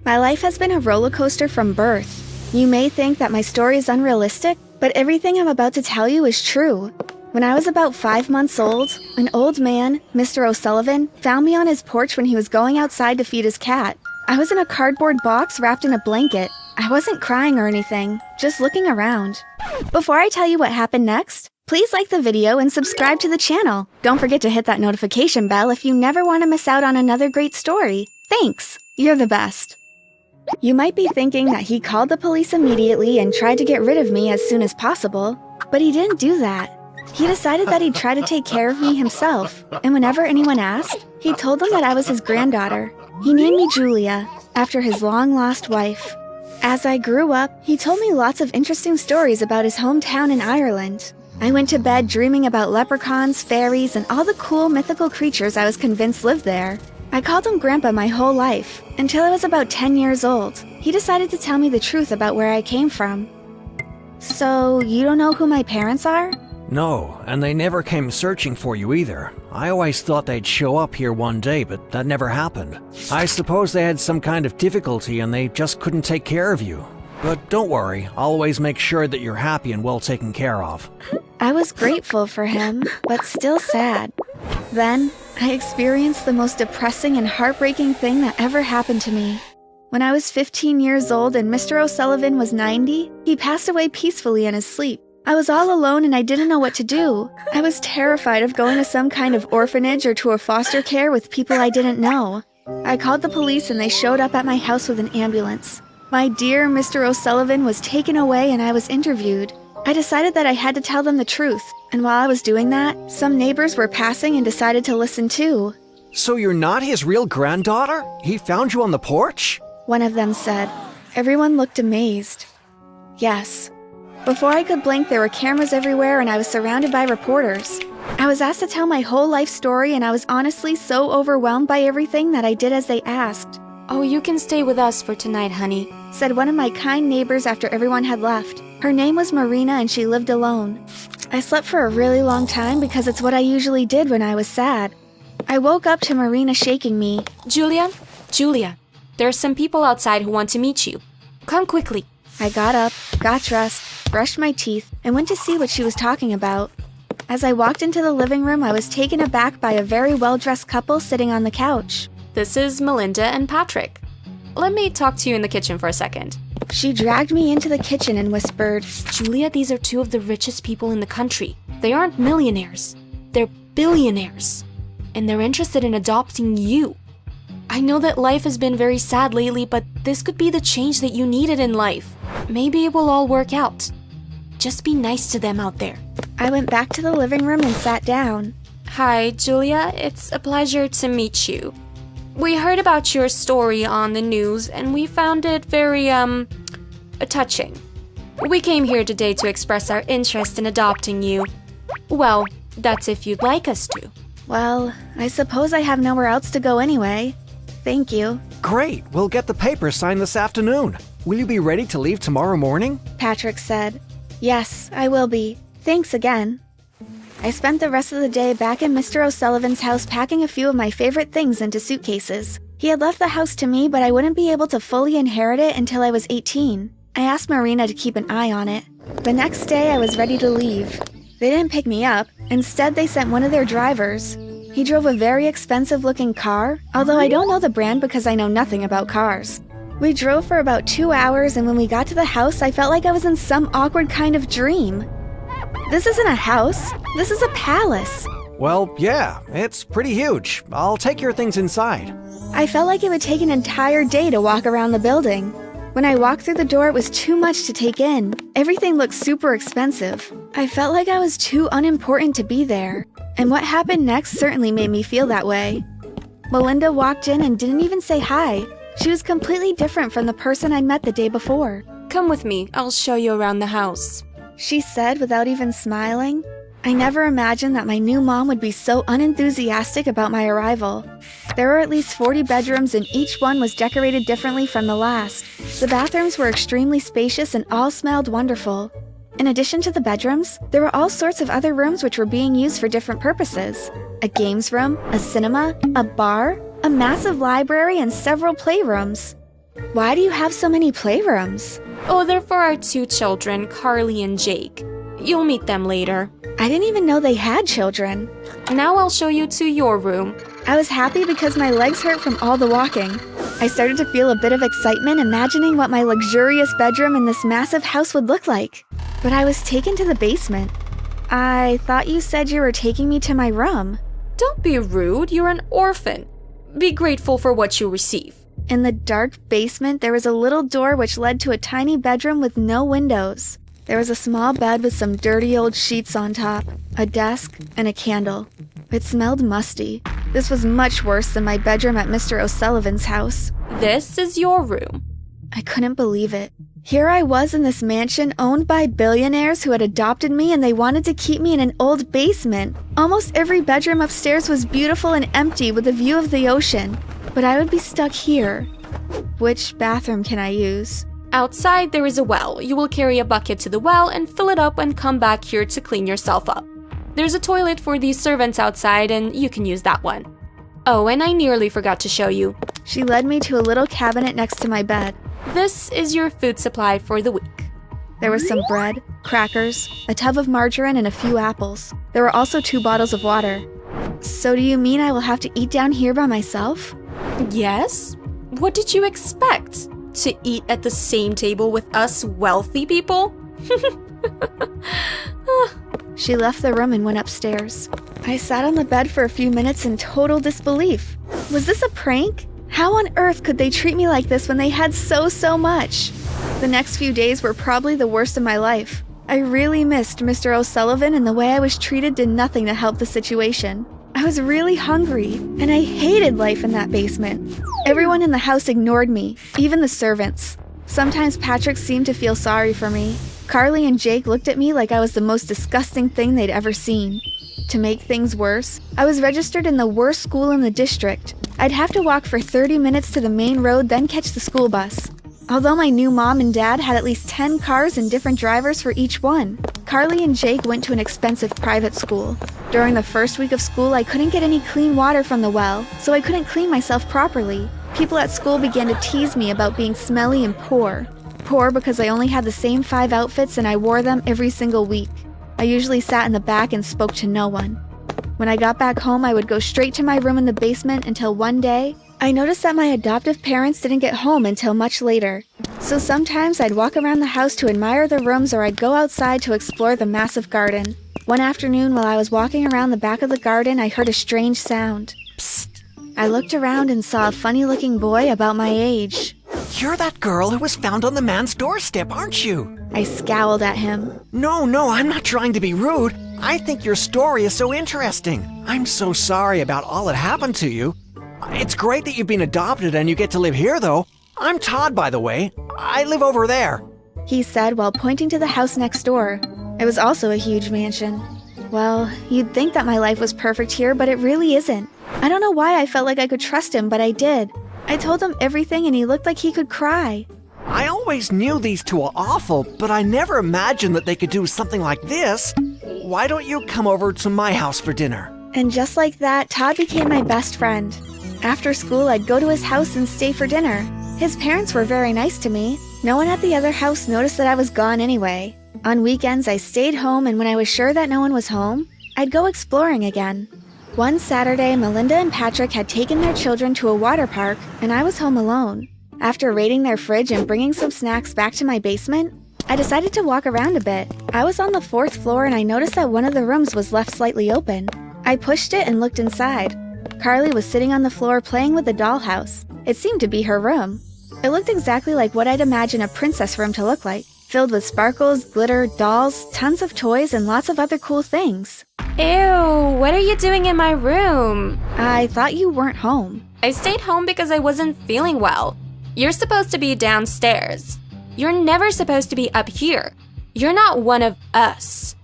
My life has been a roller coaster from birth. You may think that my story is unrealistic, but everything I'm about to tell you is true. When I was about 5 months old, an old man, Mr. O'Sullivan, found me on his porch when he was going outside to feed his cat. I was in a cardboard box wrapped in a blanket. I wasn't crying or anything, just looking around. Before I tell you what happened next, please like the video and subscribe to the channel. Don't forget to hit that notification bell if you never want to miss out on another great story. Thanks, you're the best. You might be thinking that he called the police immediately and tried to get rid of me as soon as possible, but he didn't do that. He decided that he'd try to take care of me himself, and whenever anyone asked, he told them that I was his granddaughter. He named me Julia, after his long-lost wife. As I grew up, he told me lots of interesting stories about his hometown in Ireland. I went to bed dreaming about leprechauns, fairies, and all the cool mythical creatures I was convinced lived there. I called him Grandpa my whole life, until I was about 10 years old. He decided to tell me the truth about where I came from. So, you don't know who my parents are? No, and they never came searching for you either. I always thought they'd show up here one day, but that never happened. I suppose they had some kind of difficulty and they just couldn't take care of you. But don't worry, I'll always make sure that you're happy and well taken care of. I was grateful for him, but still sad. Then, I experienced the most depressing and heartbreaking thing that ever happened to me. When I was 15 years old and Mr. O'Sullivan was 90, he passed away peacefully in his sleep. I was all alone and I didn't know what to do. I was terrified of going to some kind of orphanage or to a foster care with people I didn't know. I called the police and they showed up at my house with an ambulance. My dear Mr. O'Sullivan was taken away and I was interviewed. I decided that I had to tell them the truth, and while I was doing that, some neighbors were passing and decided to listen too. So you're not his real granddaughter? He found you on the porch? One of them said. Everyone looked amazed. Yes. Before I could blink, there were cameras everywhere and I was surrounded by reporters. I was asked to tell my whole life story and I was honestly so overwhelmed by everything that I did as they asked. "Oh, you can stay with us for tonight, honey," said one of my kind neighbors after everyone had left. Her name was Marina and she lived alone. I slept for a really long time because it's what I usually did when I was sad. I woke up to Marina shaking me. Julia, there are some people outside who want to meet you. Come quickly." I got up, got dressed, brushed my teeth, and went to see what she was talking about. As I walked into the living room, I was taken aback by a very well-dressed couple sitting on the couch. "This is Melinda and Patrick. Let me talk to you in the kitchen for a second." She dragged me into the kitchen and whispered, "Julia, these are two of the richest people in the country. They aren't millionaires. They're billionaires. And they're interested in adopting you. I know that life has been very sad lately, but this could be the change that you needed in life. Maybe it will all work out. Just be nice to them out there." I went back to the living room and sat down. "Hi, Julia. It's a pleasure to meet you. We heard about your story on the news and we found it very, touching. We came here today to express our interest in adopting you. Well, that's if you'd like us to." Well, I suppose I have nowhere else to go anyway. Thank you. Great, we'll get the papers signed this afternoon. Will you be ready to leave tomorrow morning? Patrick said. Yes, I will be. Thanks again. I spent the rest of the day back in Mr. O'Sullivan's house packing a few of my favorite things into suitcases. He had left the house to me, but I wouldn't be able to fully inherit it until I was 18. I asked Marina to keep an eye on it. The next day, I was ready to leave. They didn't pick me up. Instead, they sent one of their drivers. He drove a very expensive-looking car, although I don't know the brand because I know nothing about cars. We drove for about 2 hours, and when we got to the house, I felt like I was in some awkward kind of dream. This isn't a house. This is a palace. Well, yeah, it's pretty huge. I'll take your things inside. I felt like it would take an entire day to walk around the building. When I walked through the door, it was too much to take in. Everything looked super expensive. I felt like I was too unimportant to be there. And what happened next certainly made me feel that way. Melinda walked in and didn't even say hi. She was completely different from the person I'd met the day before. "Come with me. I'll show you around the house," she said without even smiling. I never imagined that my new mom would be so unenthusiastic about my arrival. There were at least 40 bedrooms and each one was decorated differently from the last. The bathrooms were extremely spacious and all smelled wonderful. In addition to the bedrooms, there were all sorts of other rooms which were being used for different purposes. A games room, a cinema, a bar, a massive library, and several playrooms. Why do you have so many playrooms? Oh, they're for our 2 children, Carly and Jake. You'll meet them later. I didn't even know they had children. Now I'll show you to your room. I was happy because my legs hurt from all the walking. I started to feel a bit of excitement imagining what my luxurious bedroom in this massive house would look like. But I was taken to the basement. I thought you said you were taking me to my room. Don't be rude, you're an orphan. Be grateful for what you receive. In the dark basement, there was a little door which led to a tiny bedroom with no windows. There was a small bed with some dirty old sheets on top, a desk, and a candle. It smelled musty. This was much worse than my bedroom at Mr. O'Sullivan's house. This is your room. I couldn't believe it. Here I was in this mansion owned by billionaires who had adopted me, and they wanted to keep me in an old basement. Almost every bedroom upstairs was beautiful and empty with a view of the ocean. But I would be stuck here. Which bathroom can I use? Outside, there is a well. You will carry a bucket to the well and fill it up and come back here to clean yourself up. There's a toilet for the servants outside, and you can use that one. Oh, and I nearly forgot to show you. She led me to a little cabinet next to my bed. This is your food supply for the week. There was some bread, crackers, a tub of margarine, and a few apples. There were also 2 bottles of water. So do you mean I will have to eat down here by myself? Yes? What did you expect? To eat at the same table with us wealthy people? She left the room and went upstairs. I sat on the bed for a few minutes in total disbelief. Was this a prank? How on earth could they treat me like this when they had so much? The next few days were probably the worst of my life. I really missed Mr. O'Sullivan, and the way I was treated did nothing to help the situation. I was really hungry, and I hated life in that basement. Everyone in the house ignored me, even the servants. Sometimes Patrick seemed to feel sorry for me. Carly and Jake looked at me like I was the most disgusting thing they'd ever seen. To make things worse, I was registered in the worst school in the district. I'd have to walk for 30 minutes to the main road, then catch the school bus. Although my new mom and dad had at least 10 cars and different drivers for each one, Carly and Jake went to an expensive private school. During the first week of school, I couldn't get any clean water from the well, so I couldn't clean myself properly. People at school began to tease me about being smelly and poor. Poor because I only had the same 5 outfits and I wore them every single week. I usually sat in the back and spoke to no one. When I got back home, I would go straight to my room in the basement until one day, I noticed that my adoptive parents didn't get home until much later. So sometimes I'd walk around the house to admire the rooms, or I'd go outside to explore the massive garden. One afternoon while I was walking around the back of the garden, I heard a strange sound. Psst! I looked around and saw a funny-looking boy about my age. You're that girl who was found on the man's doorstep, aren't you? I scowled at him. No, I'm not trying to be rude. I think your story is so interesting. I'm so sorry about all that happened to you. It's great that you've been adopted and you get to live here, though. I'm Todd, by the way. I live over there. He said while pointing to the house next door. It was also a huge mansion. Well, you'd think that my life was perfect here, but it really isn't. I don't know why I felt like I could trust him, but I did. I told him everything and he looked like he could cry. I always knew these two were awful, but I never imagined that they could do something like this. Why don't you come over to my house for dinner? And just like that, Todd became my best friend. After school, I'd go to his house and stay for dinner. His parents were very nice to me. No one at the other house noticed that I was gone anyway. On weekends, I stayed home, and when I was sure that no one was home, I'd go exploring again. One Saturday, Melinda and Patrick had taken their children to a water park, and I was home alone. After raiding their fridge and bringing some snacks back to my basement, I decided to walk around a bit. I was on the 4th floor, and I noticed that one of the rooms was left slightly open. I pushed it and looked inside. Carly was sitting on the floor playing with the dollhouse. It seemed to be her room. It looked exactly like what I'd imagine a princess room to look like, filled with sparkles, glitter, dolls, tons of toys, and lots of other cool things. Ew, what are you doing in my room? I thought you weren't home. I stayed home because I wasn't feeling well. You're supposed to be downstairs. You're never supposed to be up here. You're not one of us.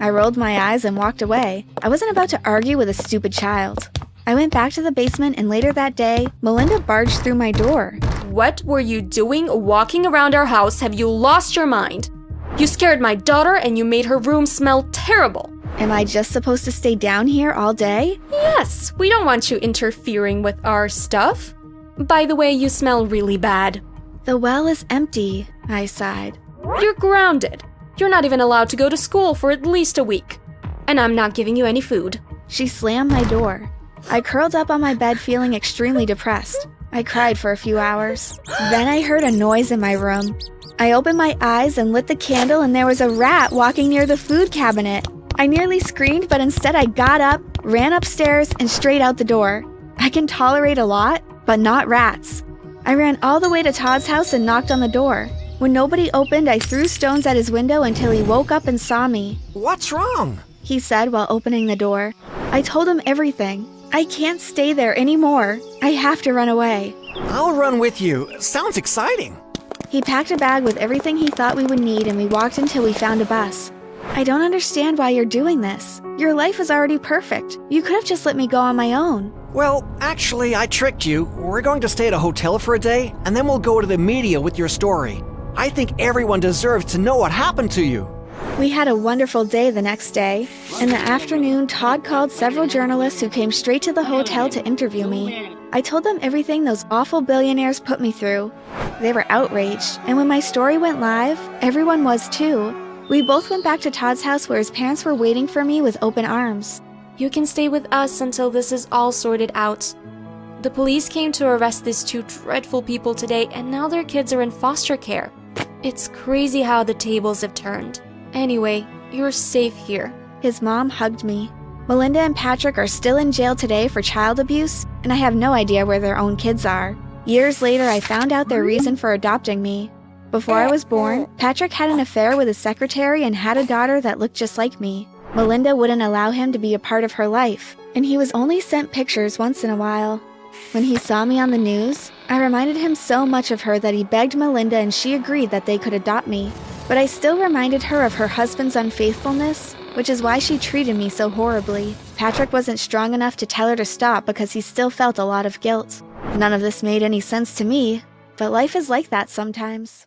I rolled my eyes and walked away. I wasn't about to argue with a stupid child. I went back to the basement, and later that day, Melinda barged through my door. What were you doing walking around our house? Have you lost your mind? You scared my daughter and you made her room smell terrible. Am I just supposed to stay down here all day? Yes, we don't want you interfering with our stuff. By the way, you smell really bad. The well is empty, I sighed. You're grounded. You're not even allowed to go to school for at least a week. And I'm not giving you any food. She slammed my door. I curled up on my bed feeling extremely depressed. I cried for a few hours. Then I heard a noise in my room. I opened my eyes and lit the candle, and there was a rat walking near the food cabinet. I nearly screamed, but instead I got up, ran upstairs, and straight out the door. I can tolerate a lot, but not rats. I ran all the way to Todd's house and knocked on the door. When nobody opened, I threw stones at his window until he woke up and saw me. What's wrong? He said while opening the door. I told him everything. I can't stay there anymore. I have to run away. I'll run with you. Sounds exciting. He packed a bag with everything he thought we would need, and we walked until we found a bus. I don't understand why you're doing this. Your life is already perfect. You could have just let me go on my own. Well, actually, I tricked you. We're going to stay at a hotel for a day, and then we'll go to the media with your story. I think everyone deserves to know what happened to you. We had a wonderful day the next day. In the afternoon, Todd called several journalists who came straight to the hotel to interview me. I told them everything those awful billionaires put me through. They were outraged, and when my story went live, everyone was too. We both went back to Todd's house where his parents were waiting for me with open arms. You can stay with us until this is all sorted out. The police came to arrest these two dreadful people today, and now their kids are in foster care. It's crazy how the tables have turned. Anyway, you're safe here. His mom hugged me. Melinda and Patrick are still in jail today for child abuse, and I have no idea where their own kids are. Years later, I found out their reason for adopting me. Before I was born, Patrick had an affair with his secretary and had a daughter that looked just like me. Melinda wouldn't allow him to be a part of her life, and he was only sent pictures once in a while. When he saw me on the news, I reminded him so much of her that he begged Melinda and she agreed that they could adopt me. But I still reminded her of her husband's unfaithfulness, which is why she treated me so horribly. Patrick wasn't strong enough to tell her to stop because he still felt a lot of guilt. None of this made any sense to me, but life is like that sometimes.